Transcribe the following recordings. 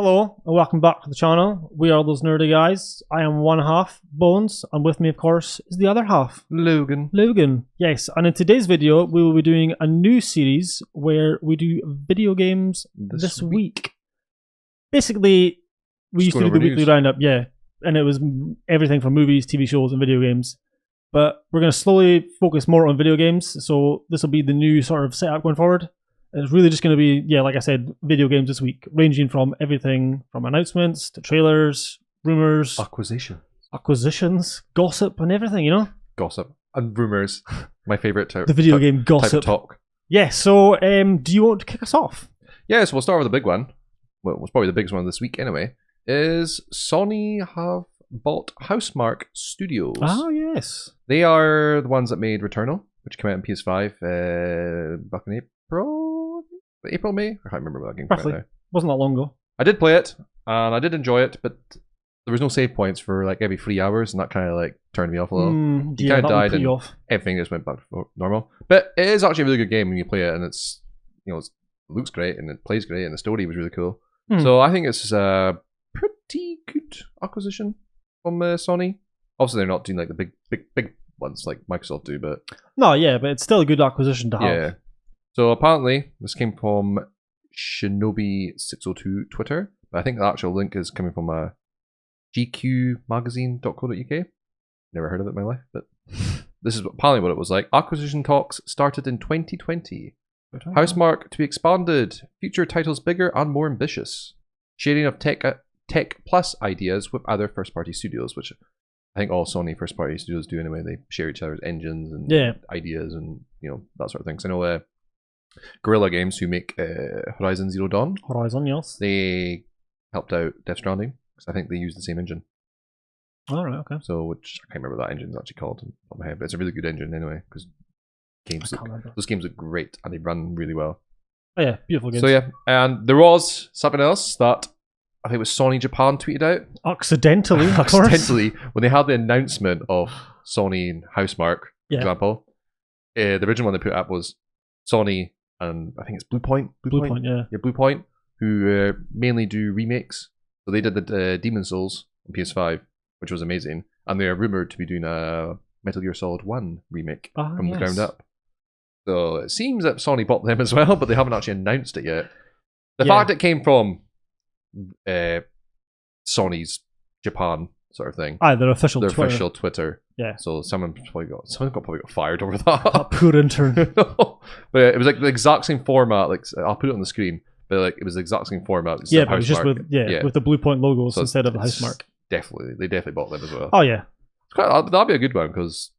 Hello and welcome back to the channel. We are those nerdy guys. I am one half, Bones, and with me of course is the other half, Logan. Yes, and in today's video we will be doing a new series where we do video games this week. Basically, we used to do the weekly roundup, yeah, and it was everything from movies, TV shows, and video games. But we're going to slowly focus more on video games, so this will be the new sort of setup going forward. It's really just going to be, yeah, like I said, video games this week, ranging from everything from announcements to trailers, rumours, acquisitions, gossip, and everything, you know? Gossip and rumours. My favourite type. The video game gossip. Type of talk. Yeah, so do you want to kick us off? Yeah, so we'll start with the big one. Well, it's probably the biggest one this week anyway. Is Sony have bought Housemarque Studios. Oh, yes. They are the ones that made Returnal, which came out on PS5 back in April, May? I can't remember when that game came out now. Wasn't that long ago. I did play it, and I did enjoy it, but there was no save points for like every 3 hours, and that kind of like turned me off a little. You kind of died, and everything just went back to normal. But it is actually a really good game when you play it, and it's, you know, it looks great, and it plays great, and the story was really cool. So I think it's a pretty good acquisition from Sony. Obviously, they're not doing like the big ones like Microsoft do, but no, yeah, but it's still a good acquisition to have. Yeah. So apparently, this came from Shinobi602 Twitter, but I think the actual link is coming from gqmagazine.co.uk. Never heard of it in my life, but this is apparently what it was like. Acquisition talks started in 2020. Housemarque to be expanded. Future titles bigger and more ambitious. Sharing of tech plus ideas with other first-party studios, which I think all Sony first-party studios do anyway. They share each other's engines and ideas and, you know, that sort of thing. So I know Guerrilla Games, who make Horizon Zero Dawn. Horizon, yes. They helped out Death Stranding because I think they use the same engine. Oh, right, okay. So, which I can't remember what that engine is actually called on my head, but it's a really good engine anyway because those games look great and they run really well. Oh yeah, beautiful games. So yeah, and there was something else that I think it was Sony Japan tweeted out. Accidentally, of course. Accidentally, when they had the announcement of Sony and Housemarque, for example, the original one they put up was Sony and I think it's Bluepoint, yeah, Bluepoint, who mainly do remakes. So they did the Demon Souls on PS5, which was amazing, and they are rumored to be doing a Metal Gear Solid 1 remake from the ground up. So it seems that Sony bought them as well, but they haven't actually announced it yet. The fact it came from Sony's Japan sort of thing. Their official Twitter. Yeah. So someone probably got fired over that. Poor intern. But it was like the exact same format. Like I'll put it on the screen, but like it was the exact same format. Yeah, but it was just with the Bluepoint logos instead of the Housemarque. Definitely, they definitely bought them as well. Oh yeah. That'd be a good one because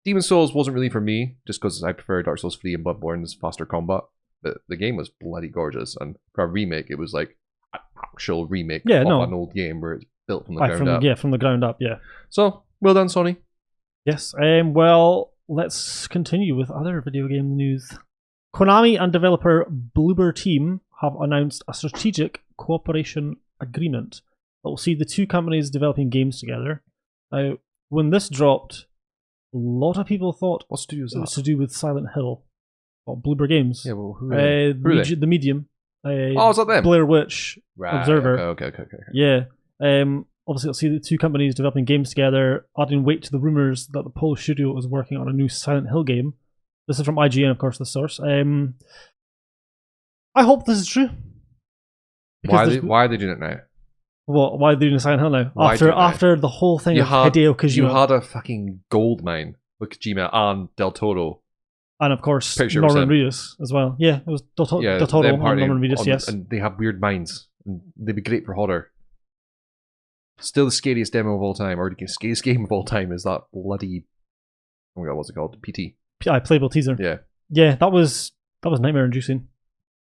Demon Souls wasn't really for me, just because I prefer Dark Souls 3 and Bloodborne's faster combat. But the game was bloody gorgeous, and for a remake, it was like an actual remake of an old game where it's built from the ground up. Yeah, from the ground up, yeah. So, well done, Sony. Yes, well, let's continue with other video game news. Konami and developer Bloober Team have announced a strategic cooperation agreement that will see the two companies developing games together. Now, when this dropped, a lot of people thought what studio is it was to do with Silent Hill, or Bloober Games. Yeah, well, who are they? The Medium. Is that them? Blair Witch Observer. Okay. Yeah. Obviously, you'll see the two companies developing games together, adding weight to the rumours that the Polish studio is working on a new Silent Hill game. This is from IGN, of course, the source. I hope this is true. Why are they doing it now? What? Why are they doing Silent Hill now? After the whole thing of Hideo Kojima. You had a fucking gold mine with Kojima and Del Toro. And of course, Norman Reedus as well. Yeah, it was Del Toro and Norman Reedus, yes. And they have weird minds. And they'd be great for horror. Still the scariest demo of all time, or the scariest game of all time is that bloody... Oh my god, what's it called? PT. Playable teaser. Yeah. Yeah, that was nightmare-inducing.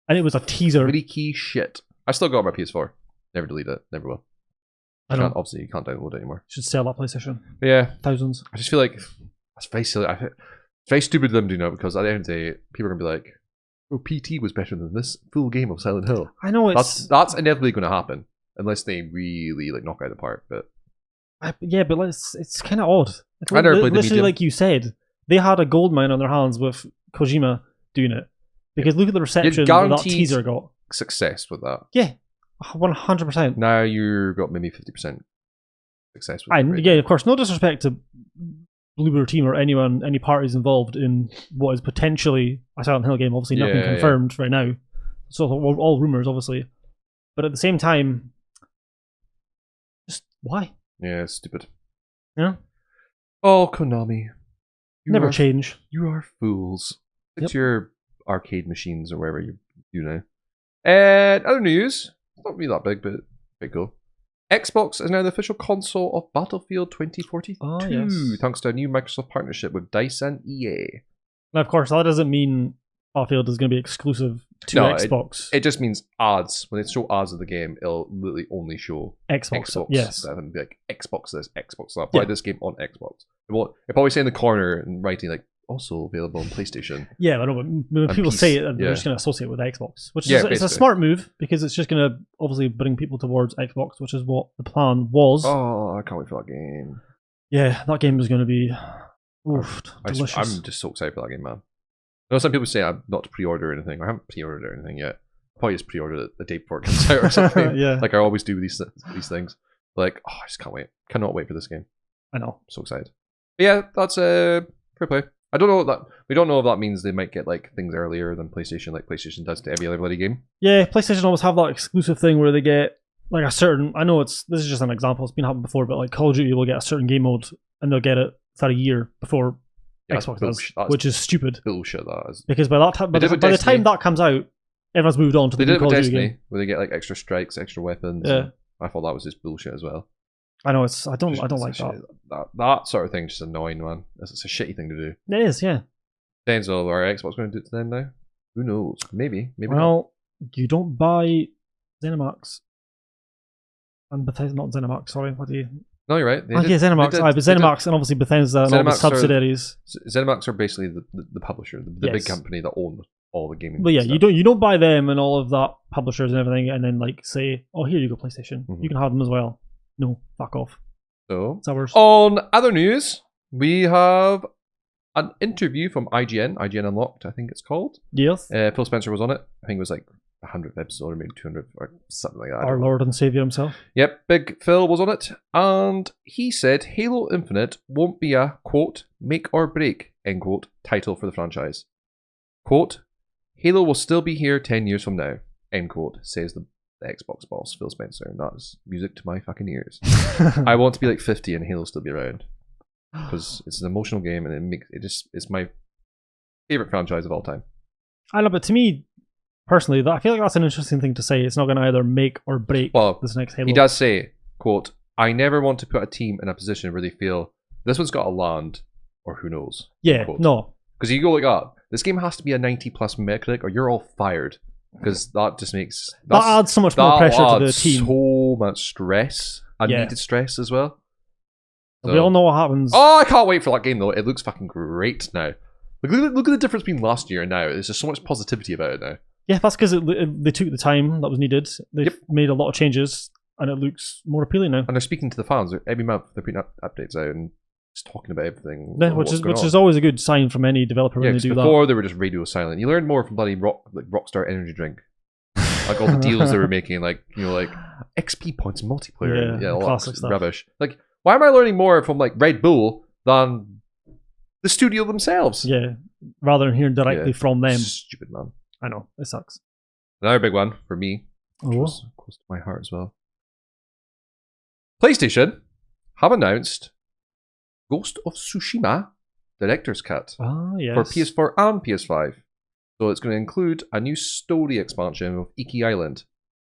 And it was a teaser. Freaky shit. I still got my PS4. Never delete it. Never will. Obviously, you can't download it anymore. Should sell that PlayStation. Yeah. Thousands. I just feel like that's very silly. It's very stupid of them doing that because at the end of the day, people are going to be like, oh, PT was better than this full game of Silent Hill. I know that's inevitably going to happen unless they really like knock out the park. But it's kind of odd. I never played the Medium. Like you said, they had a goldmine on their hands with Kojima doing it because look at the reception that teaser got. Success with that. Yeah. 100%. Now you've got maybe 50% success with it. Yeah, of course, no disrespect to Bluebird team or anyone, any parties involved in what is potentially a Silent Hill game. Obviously, nothing confirmed right now. So all rumors, obviously. But at the same time, just why? Yeah, it's stupid. Yeah. Oh, Konami. Never change. You are fools. It's your arcade machines or wherever you know. And other news, not really that big, but pretty cool. Xbox is now the official console of Battlefield 2042, thanks to a new Microsoft partnership with DICE and EA. Now, of course, that doesn't mean Battlefield is going to be exclusive to Xbox. It just means ads. When they show ads of the game, it'll literally only show Xbox. Yes. And be like, Xbox this, Xbox that. Play this game on Xbox. It'll probably say in the corner and writing like, also available on PlayStation. Yeah, I know, but when people say it, they're just going to associate with Xbox, which is it's a smart move because it's just going to obviously bring people towards Xbox, which is what the plan was. Oh, I can't wait for that game. Yeah, that game is going to be delicious. I'm just so excited for that game, man. I know some people say I'm not to pre-order anything. I haven't pre-ordered anything yet. I'll probably just pre-order it the day before it comes out or something. Like I always do with these things. Like, I just can't wait. Cannot wait for this game. I know. I'm so excited. But yeah, that's fair play. I don't know that we don't know if that means they might get like things earlier than PlayStation, like PlayStation does to every other bloody game. Yeah, PlayStation always have that exclusive thing where they get like a certain. I know this is just an example. It's been happened before, but like Call of Duty will get a certain game mode and they'll get it for a year before Xbox does, which is stupid. Bullshit, that is. Because by that time, by the time that comes out, everyone's moved on to the Call of Duty game. Where they get like extra strikes, extra weapons. Yeah, I thought that was just bullshit as well. I know I don't like that. That sort of thing is just annoying, man. It's a shitty thing to do. It is, yeah. Depends on our Xbox going to do it to them now. Who knows? Maybe well, not. You don't buy ZeniMax and Bethesda, not ZeniMax. Sorry, what do you? No, you're right. Yeah, ZeniMax. But ZeniMax and obviously Bethesda and all the subsidiaries. ZeniMax are basically the publisher, the big company that owns all the gaming. But yeah, stuff. You don't buy them and all of that publishers and everything, and then like say, oh, here you go, PlayStation. You can have them as well. No, fuck off. So it's ours. On other news, we have an interview from IGN Unlocked, I think it's called. Yes. Phil Spencer was on it. I think it was like 100th episode or maybe 200 or something like that. Our Lord and Savior himself. Yep, Big Phil was on it. And he said Halo Infinite won't be a, quote, make or break, end quote, title for the franchise. Quote, Halo will still be here 10 years from now, end quote, says the Xbox boss, Phil Spencer. And that's music to my fucking ears. I want to be like 50 and Halo still be around. Because it's an emotional game and it's my favorite franchise of all time. I know, but to me personally, I feel like that's an interesting thing to say. It's not going to either make or break this next Halo. He does say, quote, I never want to put a team in a position where they feel this one's got to land or who knows. Yeah, no. Because you go like that, this game has to be a 90 plus Metacritic or you're all fired. Because that just makes that adds so much more pressure to the team. So much stress, unneeded stress as well. So we all know what happens. Oh, I can't wait for that game though. It looks fucking great now. Look at the difference between last year and now. There's just so much positivity about it now. Yeah, that's because they took the time that was needed. They've made a lot of changes, and it looks more appealing now. And they're speaking to the fans every month. They're putting updates out and just talking about everything. Yeah, which is always a good sign from any developer when they do that. Before they were just radio silent. You learn more from bloody Rockstar Energy Drink. Like all the deals they were making, like XP points multiplayer, all classic that stuff. Rubbish. Like, why am I learning more from like Red Bull than the studio themselves? Yeah, rather than hearing directly from them. Stupid, man. I know, it sucks. Another big one for me, which was close to my heart as well. PlayStation have announced Ghost of Tsushima Director's Cut for PS4 and PS5. So it's going to include a new story expansion of Iki Island.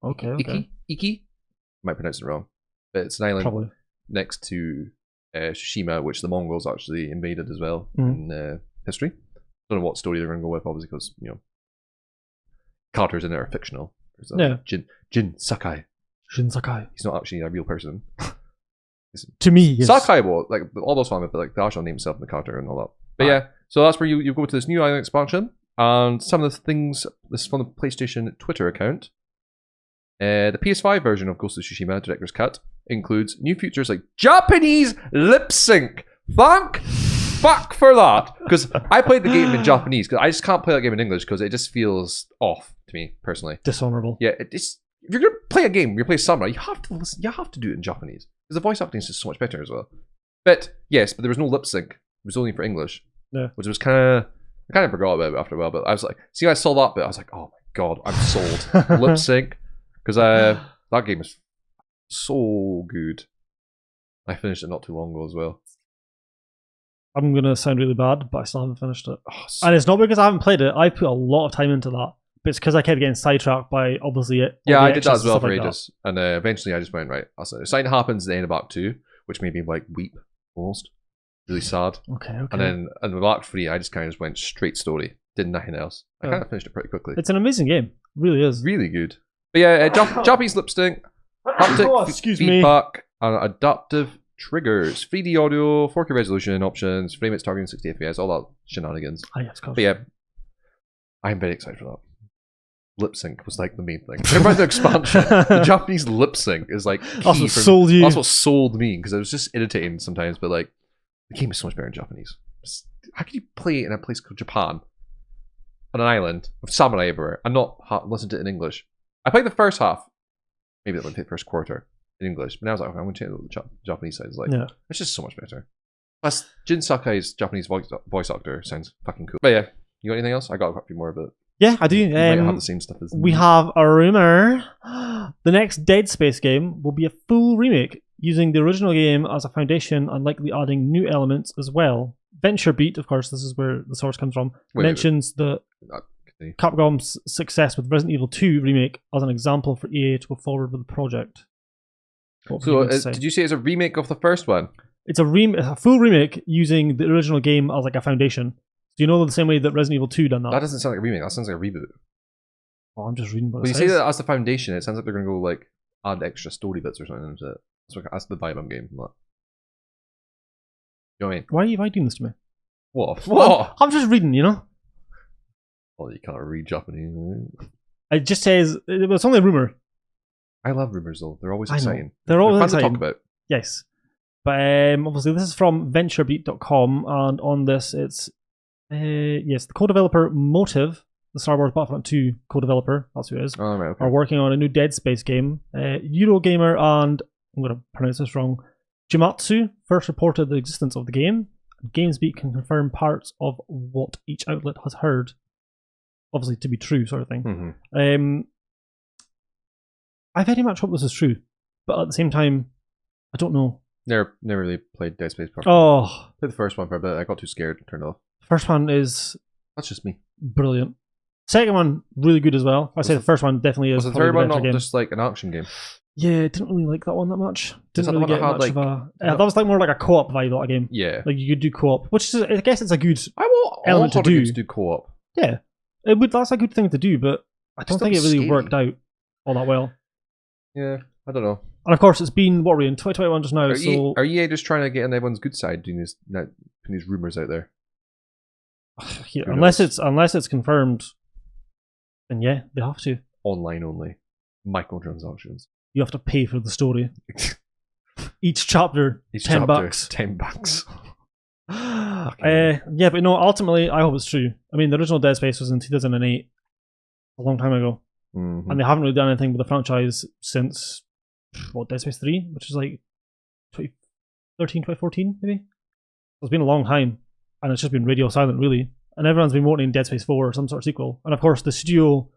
Okay. Iki? I might pronounce it wrong. But it's an island next to Tsushima, which the Mongols actually invaded as well in history. Don't know what story they're going to go with, obviously, because, characters in it are fictional. There's Jin Sakai. Jin Sakai. He's not actually a real person. To me, yes. Sakai, like, all those fans, but like, the actual name himself and the character and all that. But yeah, so that's where you go to this new island expansion. And some of the things, this is from the PlayStation Twitter account. The PS5 version of Ghost of Tsushima Director's Cut includes new features like Japanese lip sync. Thank fuck for that. Because I played the game in Japanese, because I just can't play that game in English because it just feels off to me, personally. Dishonorable. Yeah, if you're gonna play a game, you play Samurai, you have to listen. You have to do it in Japanese because the voice acting is just so much better as well. But yes, but there was no lip sync. It was only for English. Yeah. Which was I kind of forgot about it after a while. But I was like, see, I saw that bit. I was like, oh my god, I'm sold. Lip sync, because that game is so good. I finished it not too long ago as well. I'm gonna sound really bad, but I still haven't finished it. And it's not because I haven't played it. I put a lot of time into that, but it's because I kept getting sidetracked by obviously it. Yeah, I did that as well for ages, and eventually I just went right. Something happens at the end of Act 2, which made me like weep almost, really sad. Okay. And then in the Act 3, I just kind of just went straight story, did nothing else. I kind of finished it pretty quickly. It's an amazing game, it really is. Really good. But yeah, Japanese lip sync, haptic feedback, and adaptive triggers, 3D audio, 4K resolution options, frame rates targeting 60 FPS, all that shenanigans. But yeah, I'm very excited for that. Lip sync was like the main thing. What about the expansion? The Japanese lip sync is like key. That's what sold you. That's what sold me, because it was just irritating sometimes, but like the game is so much better in Japanese. How can you play in a place called Japan on an island with samurai everywhere and not listen to it in English? I played the first half, maybe the first quarter in English, but now I was like, okay, I'm going to check the Japanese side. It's like, it's just so much better. Plus, Jin Sakai's Japanese voice actor sounds fucking cool. But yeah, you got anything else? I got a few more, but yeah, I do. You might have the same stuff as we have a rumor. The next Dead Space game will be a full remake, using the original game as a foundation and likely adding new elements as well. VentureBeat, of course, this is where the source comes from, mentions the Capcom's success with Resident Evil 2 remake as an example for EA to go forward with the project. So, did you say it's a remake of the first one? It's a full remake using the original game as like a foundation. Do you know the same way that Resident Evil 2 done that? That doesn't sound like a remake. That sounds like a reboot. Oh, I'm just reading what it says. When you say that as the foundation, it sounds like they're going to go like add extra story bits or something into it. That's the vibe I'm getting from that. You know what I mean? Why are you doing this to me? What? I'm just reading, you know? Well, you can't read Japanese. It just says, it's only a rumour. I love rumours though. They're always exciting. They're always fun exciting. to talk about. Yes. But obviously this is from VentureBeat.com, and on this it's the co-developer Motive, the Star Wars Battlefront 2 co-developer, that's who it is, are working on a new Dead Space game. Eurogamer and, I'm going to pronounce this wrong, Jimatsu first reported the existence of the game. GamesBeat can confirm parts of what each outlet has heard, obviously to be true, sort of thing. I very much hope this is true, but at the same time, I don't know. Never really played Dead Space properly. Played the first one for a bit. I got too scared and turned it off. First one is... That's just me. Brilliant. Second one, really good as well. I'd say the first one definitely is. Was the third one not just like an action game? Yeah, didn't really like that one that much. Didn't really get much of a... that was like more like a co-op vibe, that game. Yeah. Like you could do co-op, which is, I guess it's a good element to do. To do co-op. Yeah. That's a good thing to do, but I don't think it really worked out all that well. Yeah, I don't know. And of course, it's been, what are we in, 2021 just now, Are EA just trying to get on everyone's good side, doing putting these rumours out there? Yeah, unless it's confirmed, then yeah, they have to. Online only. Microtransactions. You have to pay for the story. Each chapter, $10. $10. Yeah, but no, ultimately, I hope it's true. I mean, the original Dead Space was in 2008, a long time ago. And they haven't really done anything with the franchise since, Dead Space 3, which is like 2013, 2014, maybe? It's been a long time, and it's just been radio silent, really. And everyone's been wanting Dead Space 4 or some sort of sequel. And of course, the studio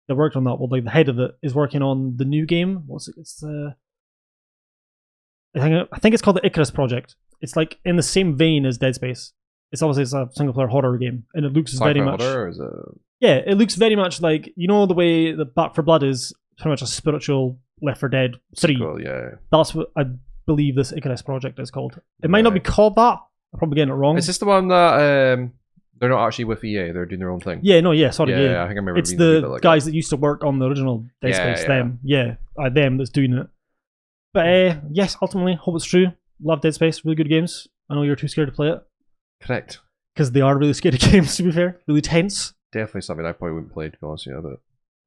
that worked on that, well, like the head of it, is working on the new game. What's it? It's I think it's called the Icarus Project. It's like in the same vein as Dead Space. It's obviously a single player horror game, and it looks very much. Horror, or is it... Yeah, it looks very much like, you know, the way the Back 4 Blood is pretty much a spiritual Left 4 Dead 3. Cool, yeah. That's what I believe this Icarus Project is called. It might not be called that. I'm probably getting it wrong. Is this the one that they're not actually with EA? They're doing their own thing. Yeah, sorry. Yeah, I think I remember. It's the guys that used to work on the original Dead Space. Them that's doing it. But yes, ultimately, hope it's true. Love Dead Space. Really good games. I know you're too scared to play it. Correct. Because they are really scary games, to be fair. Really tense. Definitely something I probably wouldn't play, to be honest, but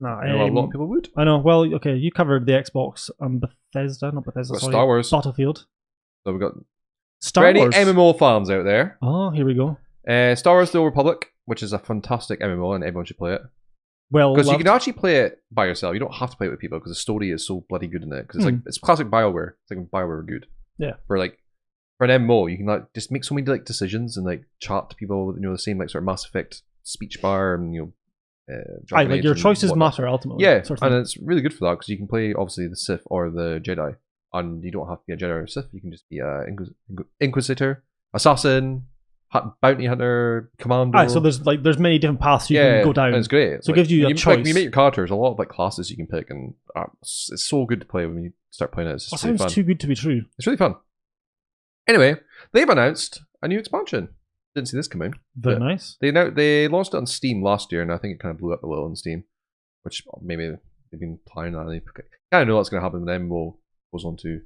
a lot of people would. I know. Well, okay, you covered the Xbox and Bethesda, Star Wars. Battlefield. So we got Star Wars. Any MMO fans out there. Oh, here we go. Star Wars The Old Republic, which is a fantastic MMO and everyone should play it. well, because you can actually play it by yourself. You don't have to play it with people because the story is so bloody good in it. Because it's like it's classic BioWare. It's like BioWare good. Yeah. For an MMO, you can like just make so many like decisions and like chat to people with the same like sort of Mass Effect speech bar and like your choices matter ultimately. Yeah, and it's really good for that because you can play obviously the Sith or the Jedi, and you don't have to be a Jedi or a Sith. You can just be a Inquisitor, Assassin, Bounty Hunter, Commando. So there's many different paths you can go down. And it's great. So it gives you a choice. When you make your characters, a lot of like classes you can pick, and it's so good to play when you start playing it. It's just really fun. Sounds too good to be true. It's really fun. Anyway, they've announced a new expansion. Didn't see this coming. Very nice. They launched it on Steam last year, and I think it kind of blew up a little on Steam, which maybe they've been planning on. They kind of know what's going to happen when MMO goes on to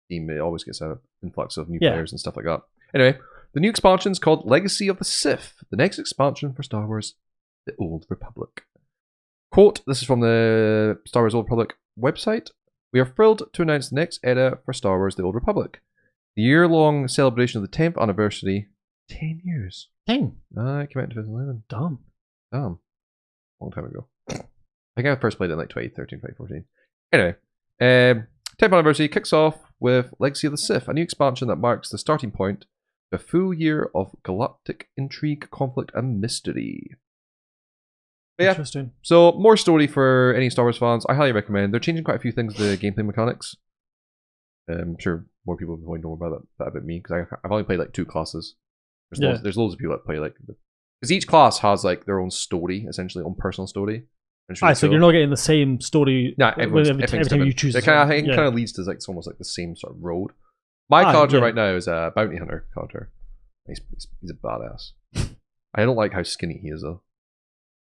Steam. It always gets an influx of new players and stuff like that. Anyway, the new expansion is called Legacy of the Sith, the next expansion for Star Wars: The Old Republic. Quote: This is from the Star Wars Old Republic website. We are thrilled to announce the next era for Star Wars: The Old Republic. The year-long celebration of the 10th anniversary. 10 years. 10? It came out in 2011. Damn. Long time ago. I think I first played it in like 2013, 2014. Anyway, 10th anniversary kicks off with Legacy of the Sith, a new expansion that marks the starting point for a full year of galactic intrigue, conflict, and mystery. But yeah, interesting. So more story for any Star Wars fans. I highly recommend. They're changing quite a few things to the gameplay mechanics. I'm sure more people will know about that about me because I've only played like 2 classes. There's loads of people that play like because each class has like their own story, essentially own personal story. Really so you're not getting the same story. Every time you choose. It kind of leads to like it's almost like the same sort of road. My character right now is a bounty hunter character. He's a badass. I don't like how skinny he is though.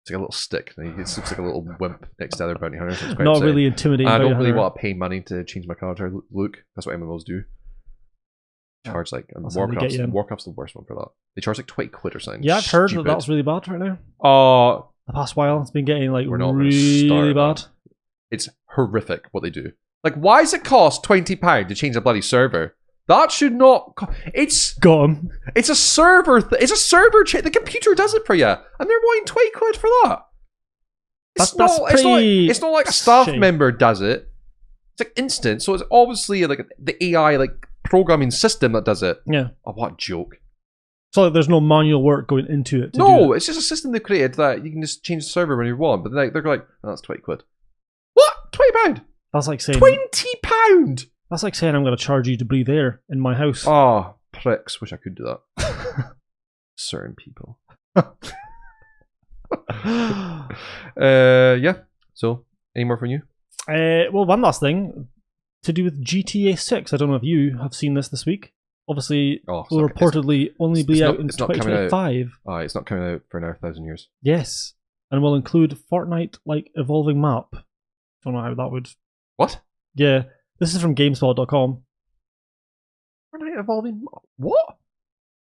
It's like a little stick. He looks like a little wimp next to other bounty hunters. It's not really intimidating. I don't really want to pay money to change my character look. That's what MMOs do. Charge like Warcraft's the worst one for that. They charge like 20 quid or something. Yeah, I've heard that's really bad right now. The past while it's been getting like really bad. It's horrific what they do. Like, why does it cost £20 to change a bloody server? That should not. It's gone. It's a server. It's a server. The computer does it for you, and they're wanting 20 quid for that. It's not like a staff member does it. It's like instant. So it's obviously like the AI like programming system that does it. Yeah. Oh, what a joke. So like, there's no manual work going into it. No, it's just a system they've created that you can just change the server when you want. But they're like, oh, that's 20 quid. What? £20? That's like saying £20. That's like saying I'm going to charge you to breathe air in my house. Oh, pricks. Wish I could do that. Certain people. Yeah. So, any more from you? Well, one last thing to do with GTA 6. I don't know if you have seen this week. Obviously, will reportedly only be out in 2025. It's not coming out for another 1,000 years. Yes. And will include Fortnite-like evolving map. Don't know how that would... What? Yeah. This is from GameSpot.com. Fortnite evolving map? What?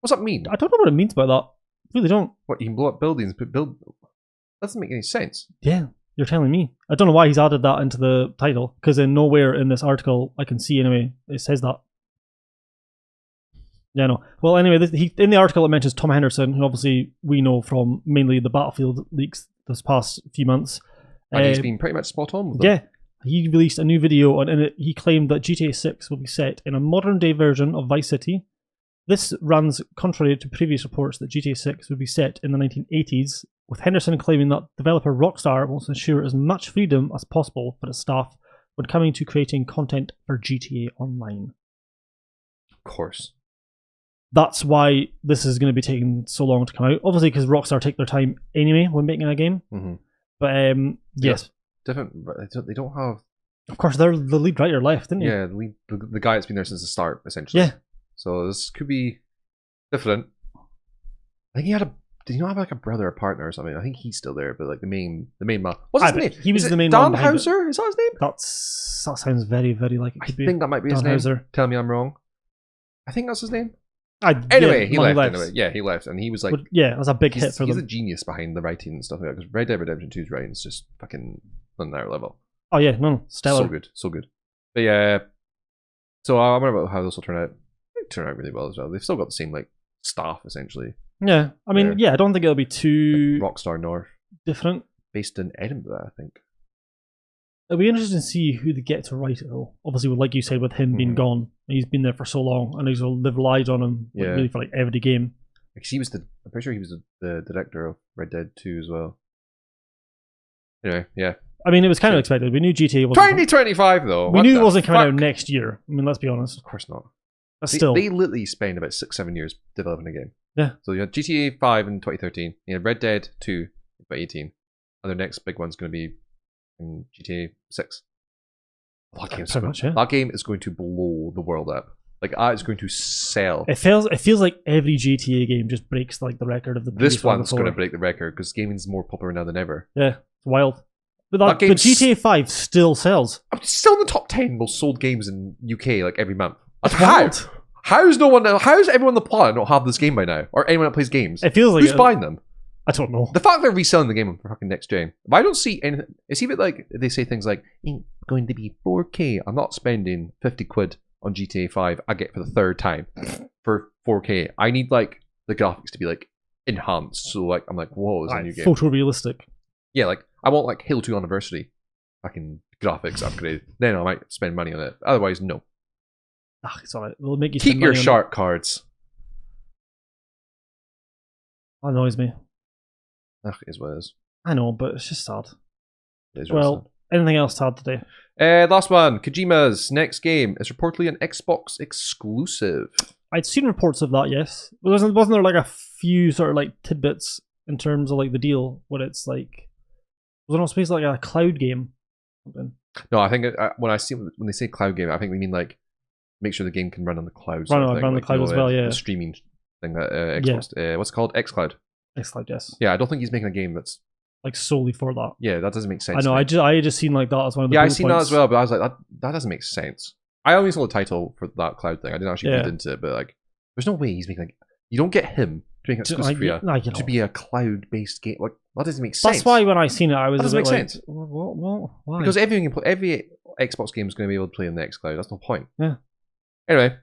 What's that mean? I don't know what it means by that. I really don't. What, you can blow up buildings, but build... That doesn't make any sense. Yeah, you're telling me. I don't know why he's added that into the title, because in nowhere in this article, I can see anyway, it says that. Yeah, no. Well, anyway, in the article it mentions Tom Henderson, who obviously we know from mainly the Battlefield leaks this past few months. And he's been pretty much spot on with them. Yeah. He released a new video, and in it he claimed that GTA 6 will be set in a modern-day version of Vice City. This runs contrary to previous reports that GTA 6 would be set in the 1980s, with Henderson claiming that developer Rockstar wants to ensure as much freedom as possible for its staff when coming to creating content for GTA Online. Of course. That's why this is going to be taking so long to come out. Obviously, because Rockstar take their time anyway when making a game. Mm-hmm. But yes. Different. They don't have... Of course, they're the lead writer left, didn't he? Yeah, the guy that's been there since the start, essentially. Yeah. So this could be different. I think he had a... Did he not have like a brother or partner or something? I think he's still there, but like the main man. What's his name? He was the main Dan man. Houser? Is that his name? That sounds very, very like it could be. I think that might be his name. Houser. Tell me I'm wrong. I think that's his name. Anyway, he left. Anyway, yeah, he left, and he was like, that was a big hit for them. He's a genius behind the writing and stuff like that. Because Red Dead Redemption 2's writing is just fucking on another level. Oh yeah, no, stellar. So good. But yeah, so I wonder about how this will turn out. It turned out really well as well. They've still got the same like staff essentially. Yeah, I mean, I don't think it'll be too Rockstar North different. based in Edinburgh, I think. It'll be interesting to see who they get to write it, though. Obviously, like you said, with him being gone, he's been there for so long, and they've relied on him really for like every game. Because I'm pretty sure he was the director of Red Dead 2 as well. Anyway, yeah. I mean, it was kind of expected. We knew GTA wasn't 2025 though. We knew it wasn't coming out next year. I mean, let's be honest. Of course not. But still, they literally spent about 6-7 years developing a game. Yeah. So you had GTA 5 in 2013. You had Red Dead 2 in 2018. And their next big one's going to be in GTA 6. That game is going to blow the world up. Like, it's going to sell. It feels like every GTA game just breaks like the record of the previous. This one's going to break the record because gaming's more popular now than ever. Yeah, it's wild. But GTA 5 still sells. It's still in the top 10 most sold games in UK like every month. That's wild. How's everyone on the planet not have this game by now? Or anyone that plays games? It feels like who's buying them? I don't know. The fact they're reselling the game for fucking next gen. If I don't see anything, it's even like they say things like, ain't going to be 4K. I'm not spending 50 quid on GTA 5 I get for the third time for 4K. I need like the graphics to be like enhanced. So like I'm like, whoa, it's a new game. Photorealistic. Yeah, like I want like Halo 2 Anniversary fucking graphics upgrade. Then I might spend money on it. Otherwise, no. It's alright. We'll make you keep your shark cards. That annoys me. It is what it is. I know, but it's just sad. It is really sad. Anything else sad today? Last one. Kojima's next game is reportedly an Xbox exclusive. I'd seen reports of that, yes. Wasn't there like a few sort of like tidbits in terms of like the deal where it's like, was it not supposed to be like a cloud game? No, I think when they say cloud game, I think they mean like make sure the game can run on the cloud. Run on the cloud as well, yeah. The streaming thing that Xbox. What's it called? xCloud. xCloud, yes. Yeah, I don't think he's making a game that's like solely for that. Yeah, that doesn't make sense. I know. I just seen like that as one of the. Yeah, I seen that as well, but I was like, that doesn't make sense. I only saw the title for that cloud thing. I didn't actually read into it, but like, there's no way he's making like. You don't get him doing it exclusive to be a cloud-based game. Like that doesn't make sense. That's why when I seen it, I was. That doesn't make sense. Why? Because every Xbox game is going to be able to play in the xCloud. That's the point. Yeah. Anyway,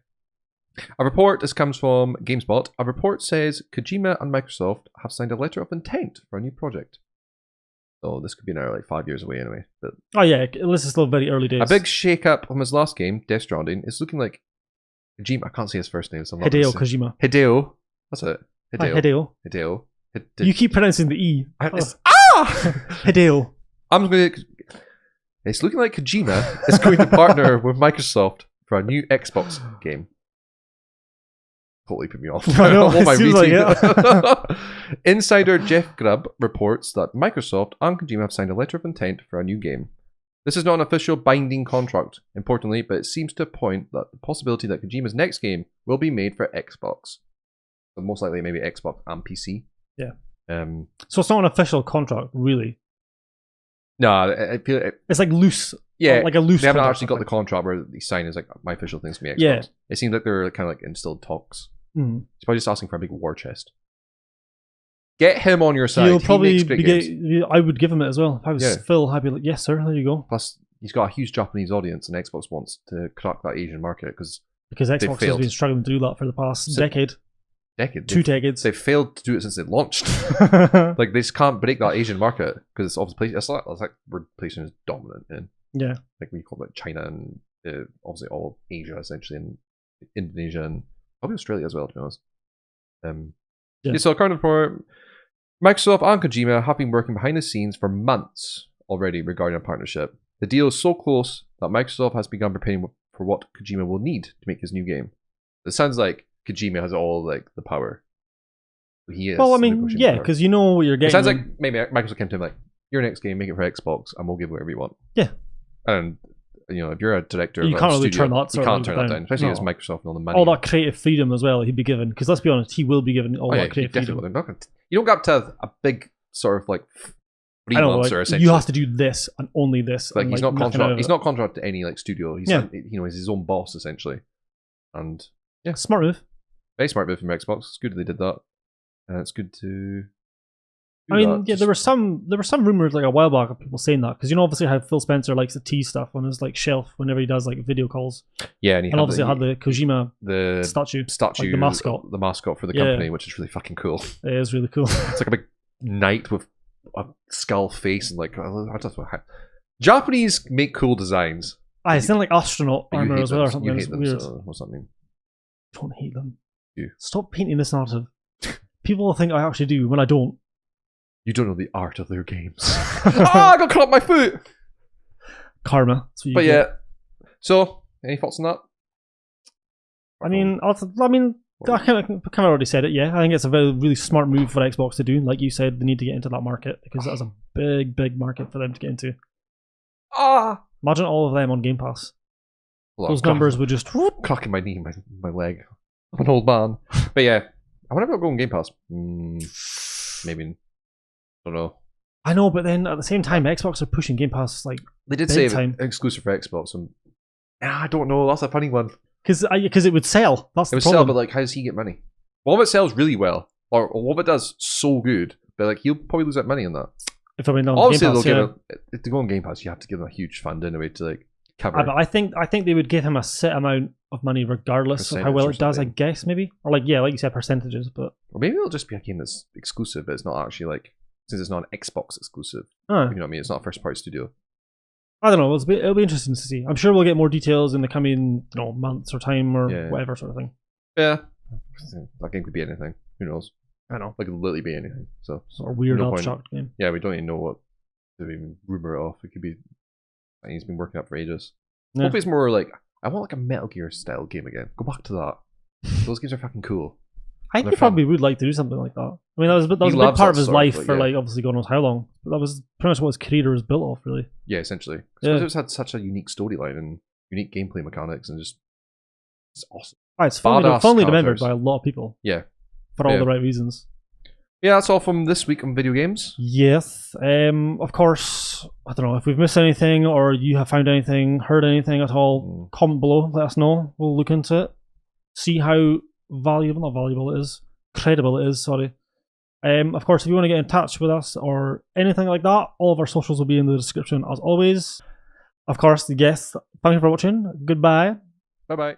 this comes from GameSpot. A report says Kojima and Microsoft have signed a letter of intent for a new project. So this could be now like 5 years away anyway. But oh yeah, this is still very early days. A big shake-up from his last game, Death Stranding, is looking like Kojima. I can't say his first name. So Hideo Kojima. Hideo. That's it. Hideo. You keep pronouncing the E. Hideo. It's looking like Kojima is going to partner with Microsoft for a new Xbox game. Totally put me off. Insider Jeff Grubb reports that Microsoft and Kojima have signed a letter of intent for a new game. This is not an official binding contract, importantly, but it seems to point that the possibility that Kojima's next game will be made for Xbox. So most likely maybe Xbox and PC. Yeah. So it's not an official contract, really. No, it's like loose. Yeah, like a loose. They haven't actually got the contract where they sign as like my official things to me Xbox. Yeah. It seems like they're kind of like in still talks. Mm-hmm. He's probably just asking for a big war chest. Get him on your side. He'll probably I would give him it as well. If I was Phil, I'd be like, yes, sir, there you go. Plus, he's got a huge Japanese audience, and Xbox wants to crack that Asian market because Xbox has been struggling to do that for the past decade. 2 decades. They've failed to do it since it launched. Like they just can't break that Asian market because it's obviously it's like where PlayStation is dominant in. Yeah, like we call it China and obviously all of Asia essentially, and Indonesia and probably Australia as well, to be honest. So according for Microsoft and Kojima have been working behind the scenes for months already regarding a partnership. The deal is so close that Microsoft has begun preparing for what Kojima will need to make his new game. It sounds like Kojima has all like the power. He is. Well, I mean, yeah, because you know what you're getting. It sounds like maybe Microsoft came to him like, your next game, make it for Xbox, and we'll give whatever you want. Yeah. And if you're a director, you can't really turn that. You can't turn that down, especially as Microsoft and all the money. All that creative freedom as well. He'd be given, because let's be honest, he will be given all that creative freedom. You don't get up to a big sort of like freelancer. Essentially, you have to do this and only this. Like he's not contracted. He's not contracted to any like studio. He's he's his own boss essentially. And yeah, smart move. Very smart move from Xbox. It's good that they did that. It's good to. There were some rumors like a while back of people saying that because obviously how Phil Spencer likes to tease stuff on his like shelf whenever he does like video calls. Yeah, and obviously had the Kojima statue, like the mascot for the company, which is really fucking cool. It is really cool. It's like a big knight with a skull face and like Japanese make cool designs. It's in like astronaut armor as well or something. You hate them, weird. so what's that mean? Don't hate them. You. Stop painting this narrative. People will think I actually do when I don't. You don't know the art of their games. I got cut up my foot. Karma. But yeah. So, any thoughts on that? I mean, I kind of already said it. Yeah, I think it's a really smart move for Xbox to do. Like you said, they need to get into that market because that's a big market for them to get into. Imagine all of them on Game Pass. Those numbers would just cracking my knee, my leg. I'm an old man. But yeah, I wonder if I'll go on Game Pass. Maybe. I don't know. I know, but then at the same time, Xbox are pushing Game Pass like they did say exclusive for Xbox. And I don't know. That's a funny one. Because it would sell. That's the problem. It would sell, but like, how does he get money? What if it sells really well, or what if it does so good, but like he'll probably lose that money on that. If I mean, no, obviously Game Pass, they'll give him, to go on Game Pass, you have to give them a huge fund anyway to like cover. But I think they would give him a set amount of money regardless of how well it does. I guess maybe, or like like you said, percentages. But or maybe it'll just be a game that's exclusive, but it's not actually like. Since it's not an Xbox exclusive. You know what I mean? It's not a first party studio. I don't know. It'll be interesting to see. I'm sure we'll get more details in the coming months or time or whatever sort of thing. Yeah. That game could be anything. Who knows? I know. Like, it could literally be anything. So, sort of weird abstract game. Yeah, we don't even know what to even rumor it off. It could be. He's been working up for ages. Yeah. Hopefully it's more like, I want like a Metal Gear style game again. Go back to that. Those games are fucking cool. I think he probably would like to do something like that. I mean, that was a big part of his life for like obviously God knows how long. But that was pretty much what his career was built off, really. Yeah, essentially. Because it had such a unique storyline and unique gameplay mechanics and just it's awesome. It's fondly remembered by a lot of people. Yeah. For all the right reasons. Yeah, that's all from this week on video games. Yes. Of course, I don't know if we've missed anything or you have found anything, heard anything at all. Comment below, let us know. We'll look into it. See how credible it is, sorry. Of course, if you want to get in touch with us or anything like that, all of our socials will be in the description as always. Of course, yes, thank you for watching. Goodbye. Bye-bye.